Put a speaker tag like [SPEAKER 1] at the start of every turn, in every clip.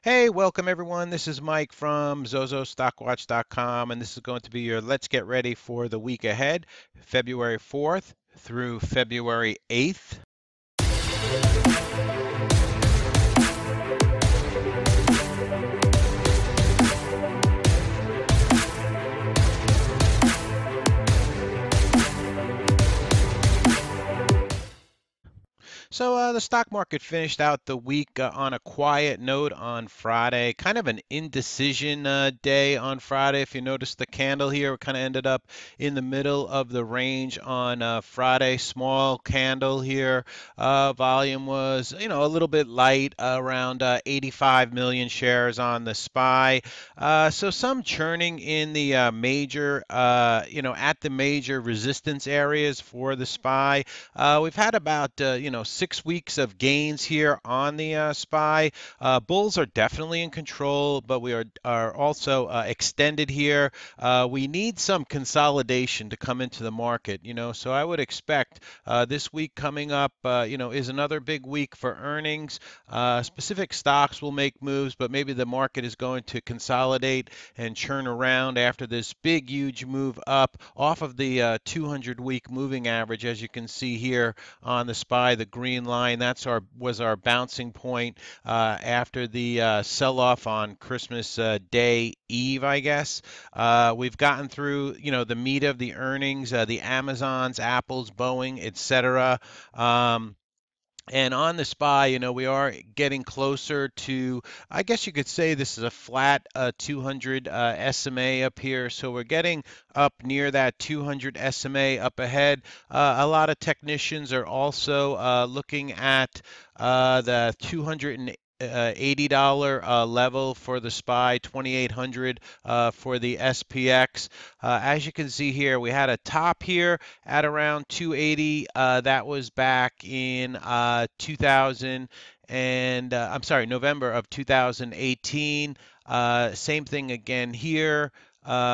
[SPEAKER 1] Hey, welcome everyone. This is Mike from ZoZoStockWatch.com, and this is going to be your Let's Get Ready for the week ahead, February 4th through February 8th. So the stock market finished out the week on a quiet note on Friday, kind of an indecision day on Friday. If you notice the candle here, it kind of ended up in the middle of the range on Friday. Small candle here. Volume was, a little bit light, around 85 million shares on the SPY. So some churning in the major, at the major resistance areas for the SPY. We've had about 6 weeks of gains here on the SPY. Bulls are definitely in control, but we are also extended here. We need some consolidation to come into the market, so I would expect this week coming up, is another big week for earnings. Specific stocks will make moves, but maybe the market is going to consolidate and churn around after this big, huge move up off of the 200-week moving average, as you can see here on the SPY, the green line. Was our bouncing point after the sell-off on Christmas Day Eve, I guess. We've gotten through, the meat of the earnings, the Amazons, Apples, Boeing, etc. And on the SPY, we are getting closer to, I guess you could say this is a flat 200 SMA up here. So we're getting up near that 200 SMA up ahead. A lot of technicians are also looking at the 280 $80 level for the SPY, 2800 for the SPX. As you can see here, we had a top here at around 280. That was back in 2000 and I'm sorry, November of 2018. Same thing again here.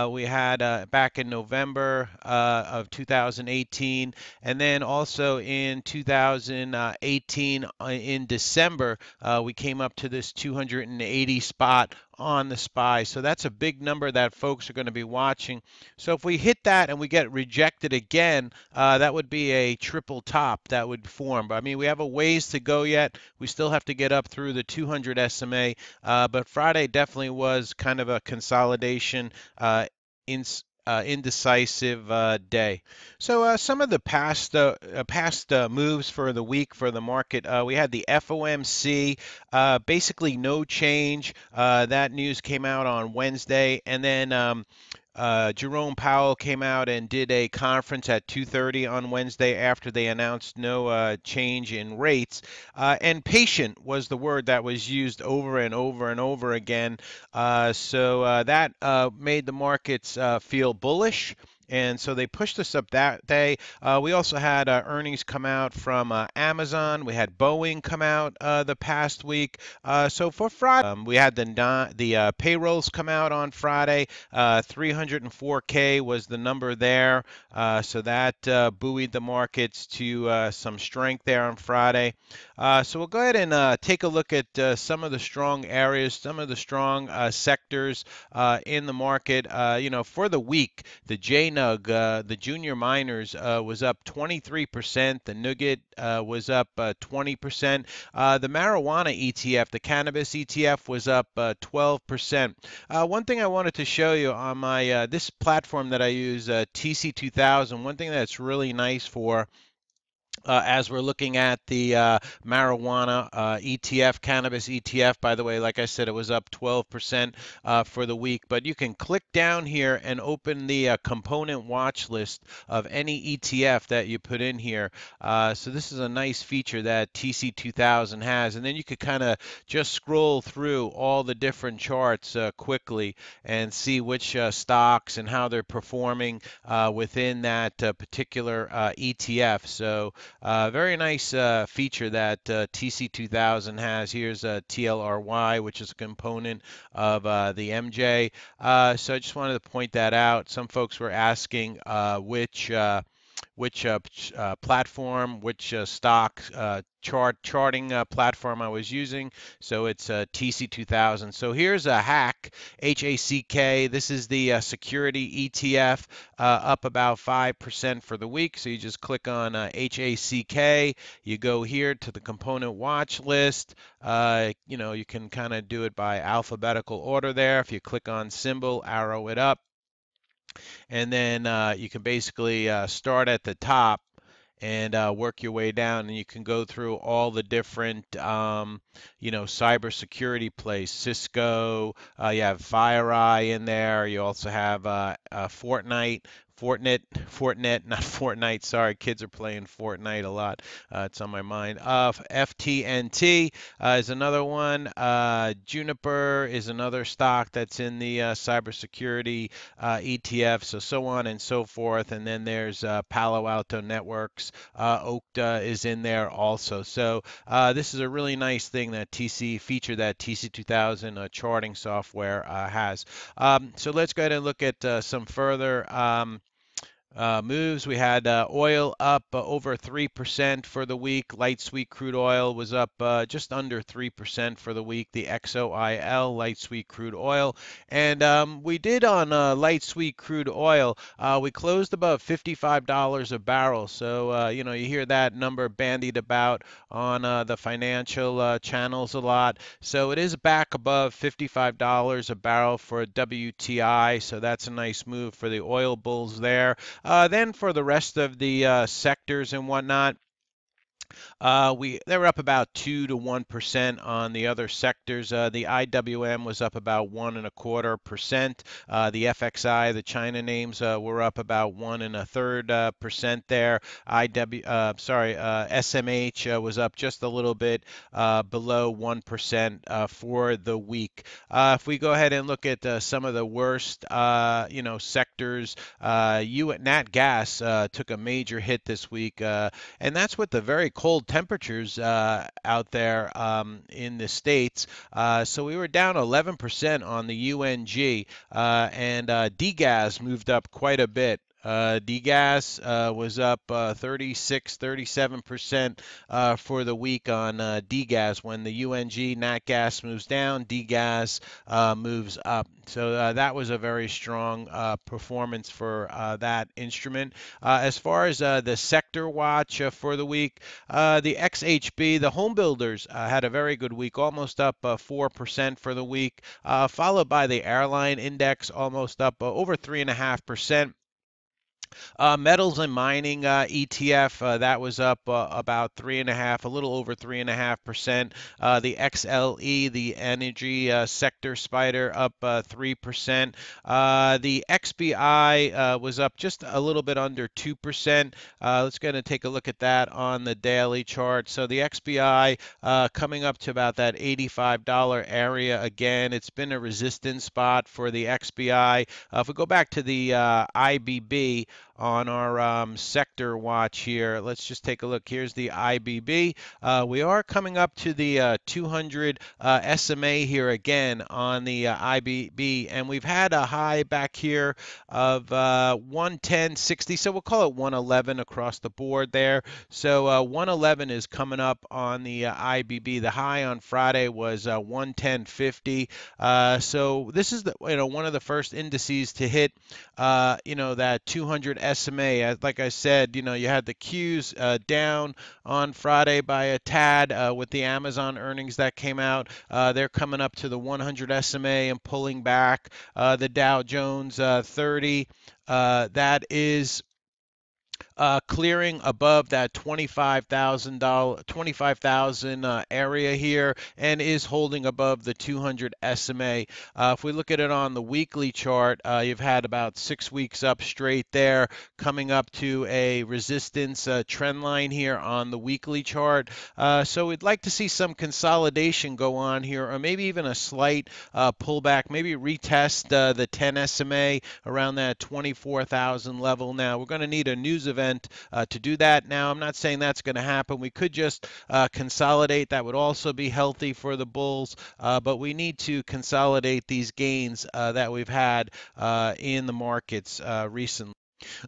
[SPEAKER 1] We had back in November of 2018, and then also in 2018 in December, we came up to this 280 spot on the SPY. So that's a big number that folks are going to be watching. So if we hit that and we get rejected again, that would be a triple top that would form. But I mean, we have a ways to go yet. We still have to get up through the 200 SMA, but Friday definitely was kind of a consolidation in indecisive day. So some of the past moves for the week for the market, we had the FOMC, basically no change. That news came out on Wednesday, and then Jerome Powell came out and did a conference at 2:30 on Wednesday after they announced no change in rates. And patient was the word that was used over and over and over again. So that made the markets feel bullish. And so they pushed us up that day. We also had earnings come out from Amazon. We had Boeing come out the past week. So for Friday, we had the payrolls come out on Friday. 304K was the number there. So that buoyed the markets to some strength there on Friday. So we'll go ahead and take a look at some of the strong areas, some of the strong sectors in the market. For the week, the JNUG, the junior miners, was up 23%. The Nugget was up 20%. The marijuana ETF, the cannabis ETF, was up 12%. One thing I wanted to show you on my this platform that I use, TC2000, one thing that's really nice for as we're looking at the marijuana ETF, cannabis ETF. By the way, like I said, it was up 12% for the week. But you can click down here and open the component watch list of any ETF that you put in here. So this is a nice feature that TC2000 has. And then you could kind of just scroll through all the different charts quickly and see which stocks and how they're performing within that particular ETF. So very nice feature that TC2000 has. Here's TLRY, which is a component of the MJ. So I just wanted to point that out. Some folks were asking which platform, which stock charting platform I was using. So it's TC2000. So here's a hack, HACK. This is the security ETF, up about 5% for the week. So you just click on HACK. You go here to the component watch list. You can kind of do it by alphabetical order there. If you click on symbol, arrow it up, and then you can basically start at the top and work your way down, and you can go through all the different cybersecurity plays. Cisco, you have FireEye in there. You also have Fortnite, not Fortnite. Sorry, kids are playing Fortnite a lot. It's on my mind. FTNT is another one. Juniper is another stock that's in the cybersecurity ETF. So on and so forth. And then there's Palo Alto Networks. Okta is in there also. So this is a really nice thing that TC2000 charting software has. So let's go ahead and look at some further moves. We had oil up over 3% for the week. Light sweet crude oil was up just under 3% for the week. The XOIL, light sweet crude oil. And we did on light sweet crude oil, we closed above $55 a barrel. So, you hear that number bandied about on the financial channels a lot. So it is back above $55 a barrel for WTI. So that's a nice move for the oil bulls there. Then for the rest of the sectors and whatnot, they were up about 2 to 1% on the other sectors. The IWM was up about 1.25%. The FXI, the China names, were up about 1.33% there. SMH was up just a little bit below 1% for the week. If we go ahead and look at some of the worst, sectors, Nat Gas took a major hit this week, and that's with the very cold temperatures out there in the States. So we were down 11% on the UNG, and DGAS moved up quite a bit. DGAS was up 37% for the week on DGAS. When the UNG nat gas moves down, DGAS moves up. So that was a very strong performance for that instrument. As far as the sector watch for the week, the XHB, the home builders, had a very good week, almost up 4% for the week, followed by the airline index, almost up over 3.5%. Metals and mining ETF, that was up about 3.5, a little over 3.5%. The XLE, the energy sector spider, up 3%. The XBI was up just a little bit under 2%. Let's go ahead and take a look at that on the daily chart. So the XBI coming up to about that $85 area again. It's been a resistance spot for the XBI. If we go back to the IBB, on our sector watch here. Let's just take a look. Here's the IBB. We are coming up to the 200 SMA here again on the IBB, and we've had a high back here of 110.60, so we'll call it 111 across the board there. So 111 is coming up on the IBB. The high on Friday was 110.50. So this is one of the first indices to hit that 200 SMA. Like I said, you had the Qs down on Friday by a tad with the Amazon earnings that came out. They're coming up to the 100 SMA and pulling back. The Dow Jones 30, that is clearing above that $25,000 area here, and is holding above the 200 SMA. If we look at it on the weekly chart, you've had about 6 weeks up straight there, coming up to a resistance trend line here on the weekly chart. So we'd like to see some consolidation go on here, or maybe even a slight pullback, maybe retest the 10 SMA around that 24,000 level. Now we're going to need a news event to do that. Now, I'm not saying that's going to happen. We could just consolidate. That would also be healthy for the bulls, but we need to consolidate these gains that we've had in the markets recently.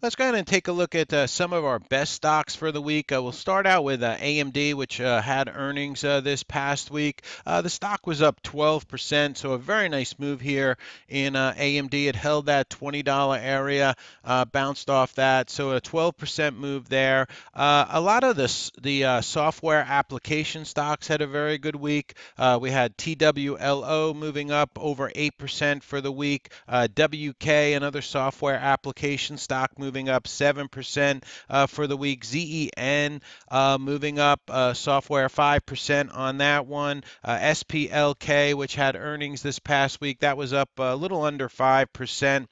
[SPEAKER 1] Let's go ahead and take a look at some of our best stocks for the week. We'll start out with AMD, which had earnings this past week. The stock was up 12%, so a very nice move here in AMD. It held that $20 area, bounced off that, so a 12% move there. A lot of the software application stocks had a very good week. We had TWLO moving up over 8% for the week. WK, another software application stock, moving up 7% for the week. ZEN moving up software 5% on that one. SPLK, which had earnings this past week, that was up a little under 5%.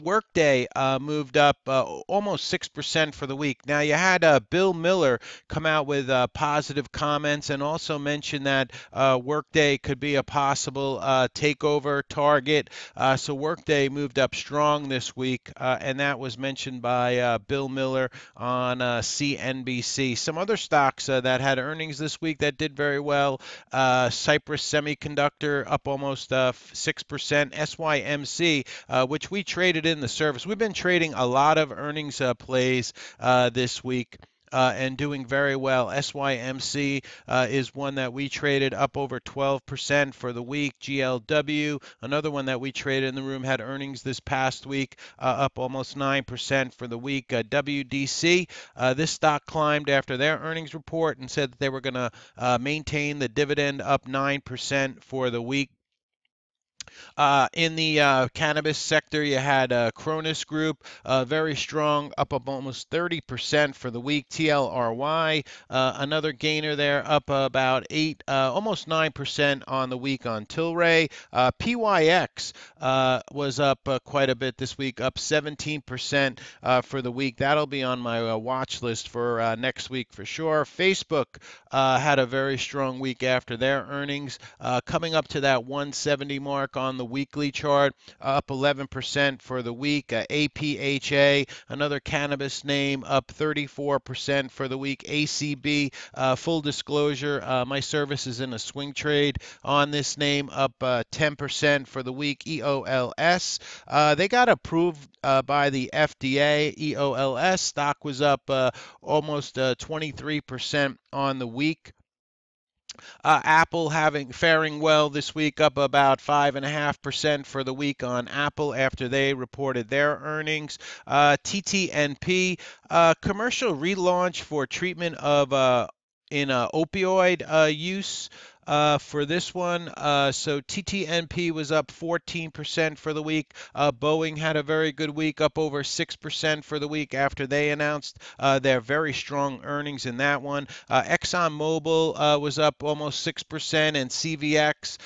[SPEAKER 1] Workday moved up almost 6% for the week. Now, you had Bill Miller come out with positive comments and also mention that Workday could be a possible takeover target. So Workday moved up strong this week, and that was mentioned by Bill Miller on CNBC. Some other stocks that had earnings this week that did very well. Cypress Semiconductor up almost 6%. SYMC, which we traded in the service. We've been trading a lot of earnings plays this week. And doing very well. SYMC is one that we traded up over 12% for the week. GLW, another one that we traded in the room, had earnings this past week, up almost 9% for the week. WDC, this stock climbed after their earnings report and said that they were going to maintain the dividend, up 9% for the week. In the cannabis sector, you had Cronus Group, very strong, up almost 30% for the week. TLRY, another gainer there, up about 8, almost 9% on the week on Tilray. PYX was up quite a bit this week, up 17% for the week. That'll be on my watch list for next week for sure. Facebook had a very strong week after their earnings, coming up to that 170 mark on the weekly chart, up 11% for the week. APHA, another cannabis name, up 34% for the week. ACB, full disclosure, my service is in a swing trade on this name, up 10% for the week. EOLS, they got approved by the FDA. EOLS stock was up almost 23% on the week. Apple faring well this week, up about 5.5% for the week on Apple after they reported their earnings. TTNP, commercial relaunch for treatment of in opioid use. For this one, so TTNP was up 14% for the week. Boeing had a very good week, up over 6% for the week after they announced their very strong earnings in that one. ExxonMobil was up almost 6%, and CVX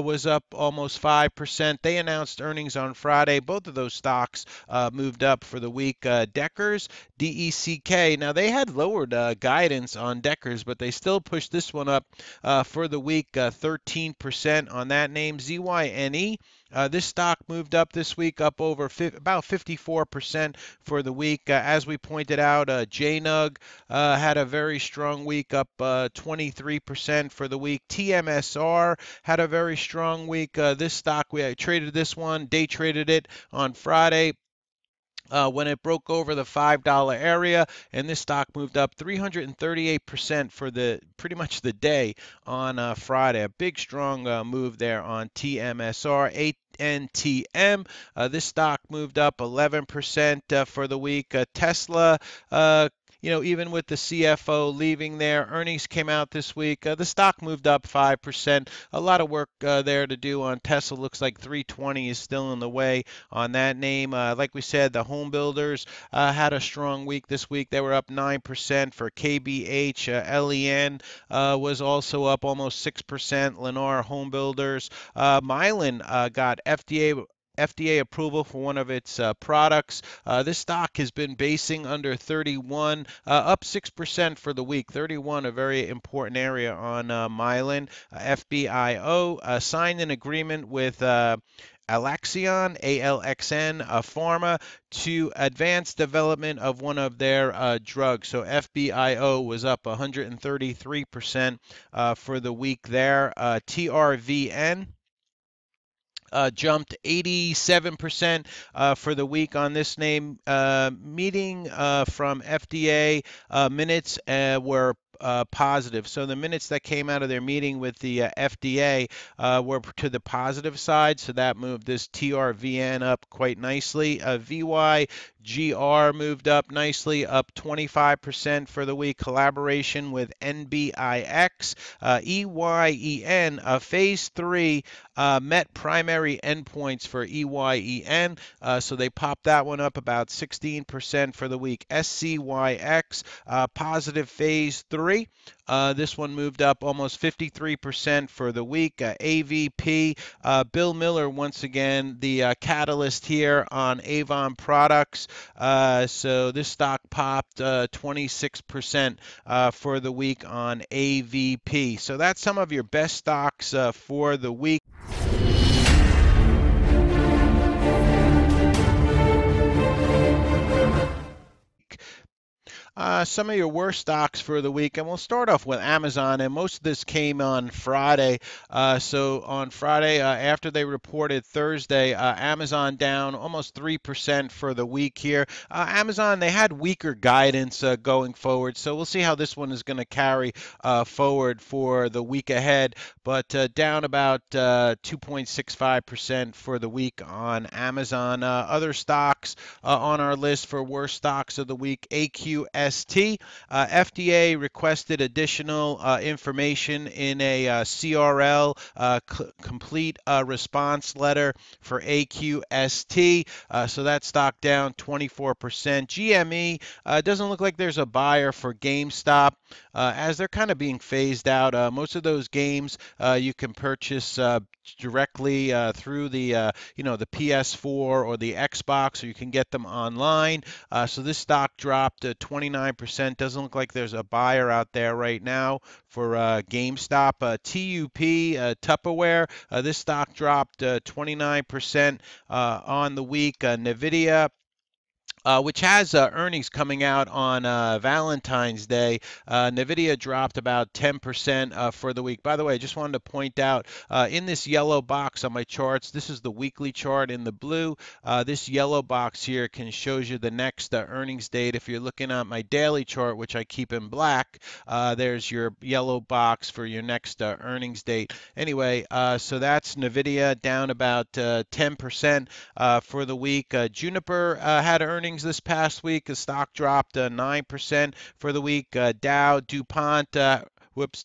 [SPEAKER 1] was up almost 5%. They announced earnings on Friday. Both of those stocks moved up for the week. Deckers, DECK, now they had lowered guidance on Deckers, but they still pushed this one up for the week, 13% on that name. ZYNE, this stock moved up this week, up over about 54% for the week. As we pointed out, JNUG had a very strong week, up 23% for the week. TMSR had a very strong week. This stock, we traded this one, day traded it on Friday. When it broke over the $5 area, and this stock moved up 338% for the pretty much the day on Friday. A big strong move there on TMSR. NTM, this stock moved up 11% for the week. Tesla, even with the CFO leaving there, earnings came out this week. The stock moved up 5%. A lot of work there to do on Tesla. Looks like 320 is still in the way on that name. Like we said, the home builders had a strong week this week. They were up 9% for KBH. LEN was also up almost 6%. Lennar Home Builders. Mylan got FDA approval for one of its products. This stock has been basing under 31, up 6% for the week. 31, a very important area on Mylan. FBIO signed an agreement with Alexion, ALXN, Pharma, to advance development of one of their drugs. So FBIO was up 133% for the week there. TRVN, jumped 87% for the week on this name. Meeting from FDA minutes were positive. So the minutes that came out of their meeting with the FDA were to the positive side. So that moved this TRVN up quite nicely. VYGR moved up nicely, up 25% for the week. Collaboration with NBIX. EYEN, phase 3 met primary endpoints for EYEN, so they popped that one up about 16% for the week. SCYX, positive phase 3. This one moved up almost 53% for the week. AVP, Bill Miller, once again, the catalyst here on Avon products. So this stock popped 26% for the week on AVP. So that's some of your best stocks for the week. Some of your worst stocks for the week, and we'll start off with Amazon. And most of this came on Friday. So on Friday, after they reported Thursday, Amazon down almost 3% for the week here. Amazon, they had weaker guidance going forward, so we'll see how this one is going to carry forward for the week ahead. But down about 2.65% for the week on Amazon. Other stocks on our list for worst stocks of the week: AQS. FDA requested additional information in a CRL, complete response letter for AQST. So that stock down 24%. GME, doesn't look like there's a buyer for GameStop as they're kind of being phased out. Most of those games you can purchase directly through the the PS4 or the Xbox, or you can get them online. So this stock dropped 29%. Doesn't look like there's a buyer out there right now for GameStop. TUP, Tupperware, this stock dropped 29% on the week. Nvidia, which has earnings coming out on Valentine's Day. Nvidia dropped about 10% for the week. By the way, I just wanted to point out in this yellow box on my charts, this is the weekly chart in the blue. This yellow box here shows you the next earnings date. If you're looking at my daily chart, which I keep in black, there's your yellow box for your next earnings date. Anyway, so that's Nvidia down about 10% for the week. Juniper had earnings this past week. The stock dropped 9% for the week. Dow, DuPont,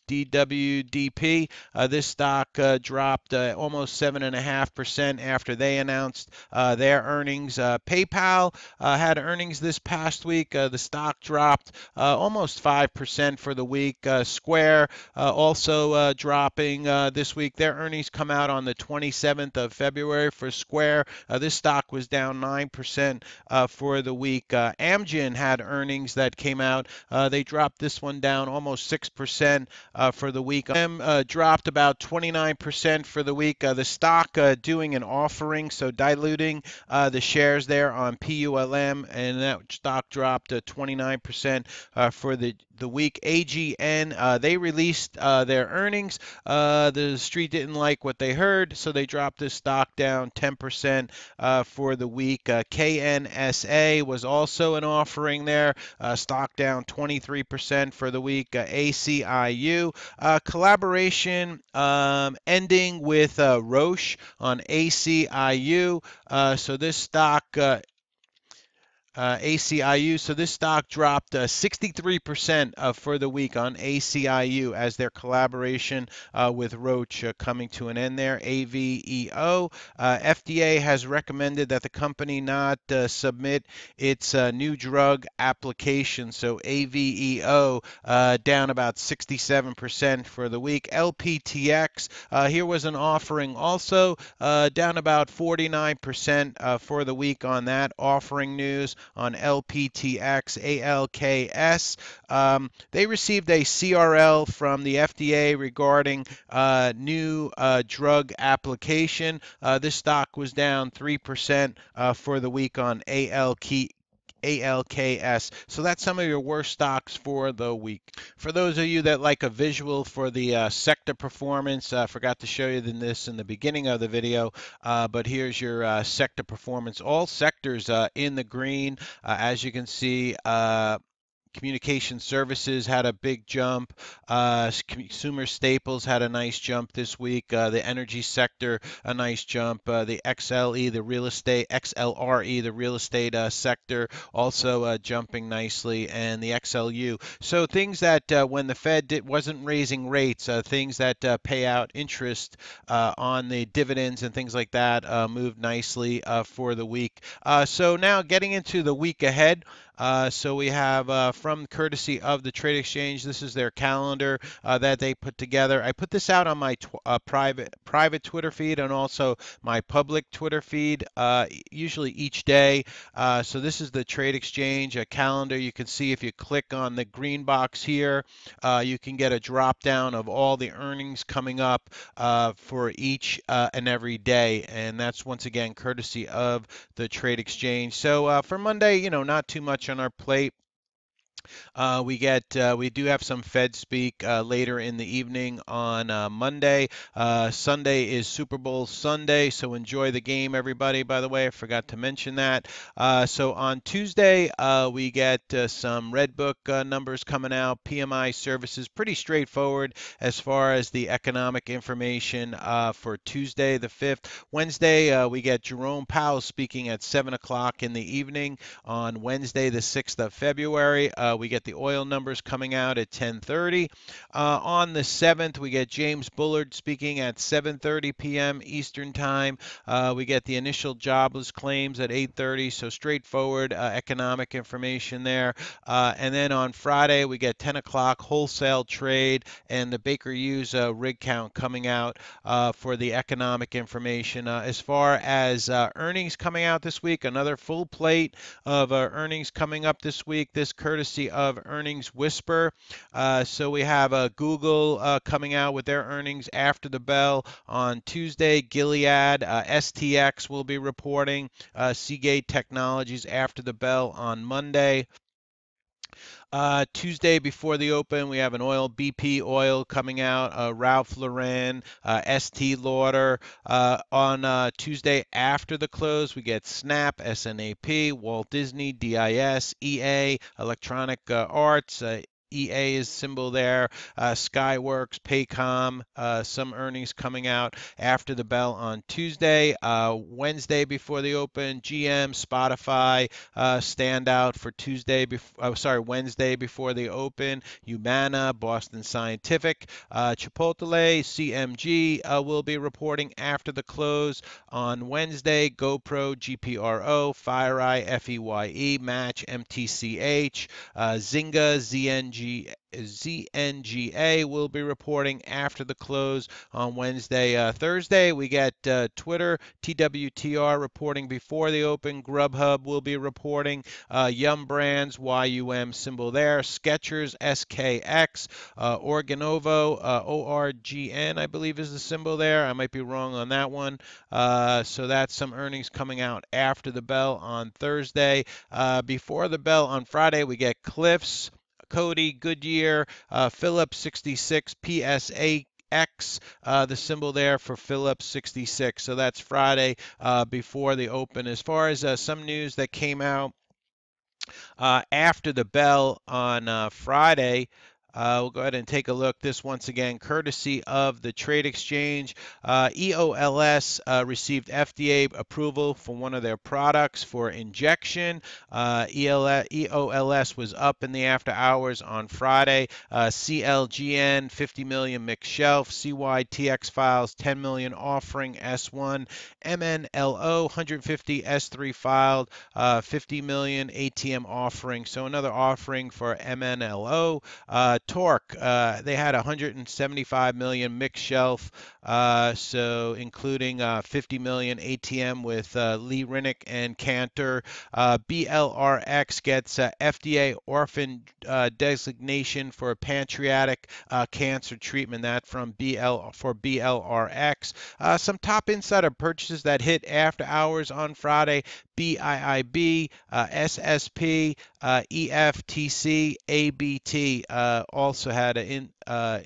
[SPEAKER 1] DWDP. This stock dropped almost 7.5% after they announced their earnings. PayPal had earnings this past week. The stock dropped almost 5% for the week. Square also dropping this week. Their earnings come out on the 27th of February for Square. This stock was down 9% for the week. Amgen had earnings that came out. They dropped this one down almost 6% for the week. Dropped about 29% for the week. The stock doing an offering, so diluting the shares there on PULM, and that stock dropped 29% for the week. AGN, they released their earnings. The street didn't like what they heard, so they dropped this stock down 10% for the week. KNSA was also an offering there. Stock down 23% for the week. ACIU, collaboration ending with Roche on ACIU. So this stock ACIU. So this stock dropped 63% for the week on ACIU as their collaboration with Roche coming to an end there. AVEO. FDA has recommended that the company not submit its new drug application. So AVEO down about 67% for the week. LPTX. Here was an offering also down about 49% for the week on that offering news on LPTX, ALKS. They received a CRL from the FDA regarding new drug application. This stock was down 3% for the week on ALKS. So that's some of your worst stocks for the week. For those of you that like a visual for the sector performance, I forgot to show you this in the beginning of the video, but here's your sector performance. All sectors in the green, as you can see. Communication services had a big jump. Consumer staples had a nice jump this week. The energy sector, a nice jump. The XLE, the real estate, XLRE, the real estate sector, also jumping nicely, and the XLU. So things that when the Fed wasn't raising rates, things that pay out interest on the dividends and things like that moved nicely for the week. So now getting into the week ahead. So we have from courtesy of the trade exchange, this is their calendar that they put together. I put this out on my private Twitter feed and also my public Twitter feed, usually each day. So this is the trade exchange calendar. You can see if you click on the green box here, you can get a drop down of all the earnings coming up for each and every day, and that's once again courtesy of the trade exchange. So for Monday, not too much on our plate. We do have some Fed speak later in the evening on Monday. Sunday is Super Bowl Sunday, so enjoy the game, everybody. By the way, I forgot to mention that. So on Tuesday, we get some Redbook numbers coming out. PMI services, pretty straightforward as far as the economic information for Tuesday the 5th. Wednesday, we get Jerome Powell speaking at 7 o'clock in the evening. On Wednesday the 6th of February, we get the oil numbers coming out at 10:30. On the 7th, we get James Bullard speaking at 7:30 p.m. Eastern Time. We get the initial jobless claims at 8:30, so straightforward economic information there. And then on Friday, we get 10 o'clock wholesale trade and the Baker Hughes rig count coming out for the economic information. As far as earnings coming out this week, another full plate of earnings coming up this week. This courtesy of Earnings Whisper. So we have Google coming out with their earnings after the bell on Tuesday. Gilead, STX will be reporting. Seagate Technologies after the bell on Monday. Tuesday before the open, we have an oil, BP oil coming out, Ralph Lauren, Estee Lauder. On Tuesday after the close, we get Snap, SNAP, Walt Disney, DIS, EA, Electronic Arts. EA is symbol there. Skyworks, Paycom, some earnings coming out after the bell on Tuesday. Wednesday before the open, GM, Spotify stand out for Wednesday before the open. Humana, Boston Scientific, Chipotle, CMG will be reporting after the close on Wednesday. GoPro, GPRO, FireEye, FEYE, Match, MTCH, Zynga, ZNGA will be reporting after the close on Wednesday. Thursday, we get Twitter, TWTR reporting before the open. Grubhub will be reporting. Yum Brands, YUM symbol there. Skechers, SKX. Organovo, ORGN, I believe is the symbol there. I might be wrong on that one. So that's some earnings coming out after the bell on Thursday. Before the bell on Friday, we get Cliffs, Cody, Goodyear, Phillips 66, PSAX, the symbol there for Phillips 66. So that's Friday before the open. As far as some news that came out after the bell on Friday, we'll go ahead and take a look. This once again, courtesy of the trade exchange. EOLS received FDA approval for one of their products for injection. EOLS was up in the after hours on Friday. CLGN 50 million mixed shelf. CYTX files 10 million offering S1. MNLO 150 S3 filed 50 million ATM offering. So another offering for MNLO. Torque, they had 175 million mixed shelf, so including 50 million ATM with Lee Rinick and Cantor. BLRX gets FDA orphan designation for pancreatic cancer treatment. That from BLRX. Some top insider purchases that hit after hours on Friday. BIIB, SSP, EFTC, ABT also had an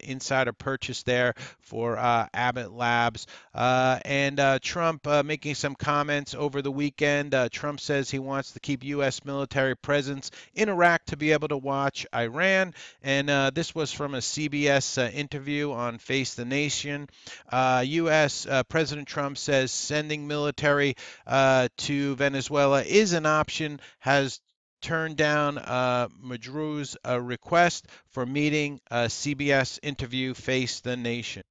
[SPEAKER 1] insider purchase there for Abbott Labs. And Trump making some comments over the weekend. Trump says he wants to keep U.S. military presence in Iraq to be able to watch Iran. And this was from a CBS interview on Face the Nation. U.S. President Trump says sending military to Venezuela is an option, has turned down Madur's request for meeting. CBS interview Face the Nation.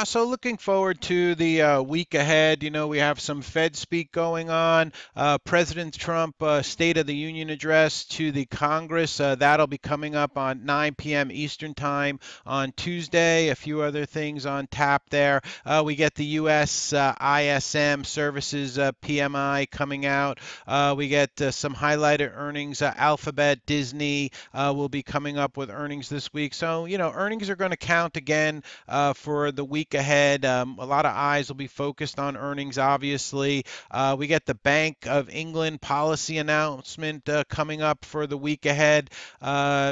[SPEAKER 1] So looking forward to the week ahead. You know, we have some Fed speak going on. President Trump State of the Union address to the Congress. That'll be coming up on 9 p.m. Eastern Time on Tuesday. A few other things on tap there. We get the U.S. ISM Services PMI coming out. We get some highlighted earnings. Alphabet, Disney will be coming up with earnings this week. So, you know, earnings are going to count again for the week ahead. A lot of eyes will be focused on earnings, obviously. We get the Bank of England policy announcement coming up for the week ahead.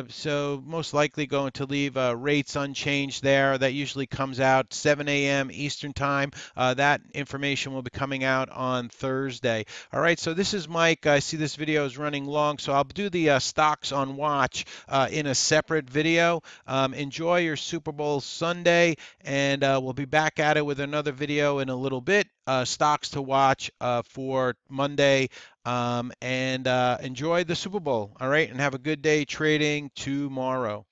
[SPEAKER 1] So most likely going to leave rates unchanged there. That usually comes out 7 a.m. Eastern Time. That information will be coming out on Thursday. All right, so this is Mike. I see this video is running long, so I'll do the stocks on watch in a separate video. Enjoy your Super Bowl Sunday, and we'll be back at it with another video in a little bit. Stocks to watch for Monday, and enjoy the Super Bowl. All right, and have a good day trading tomorrow.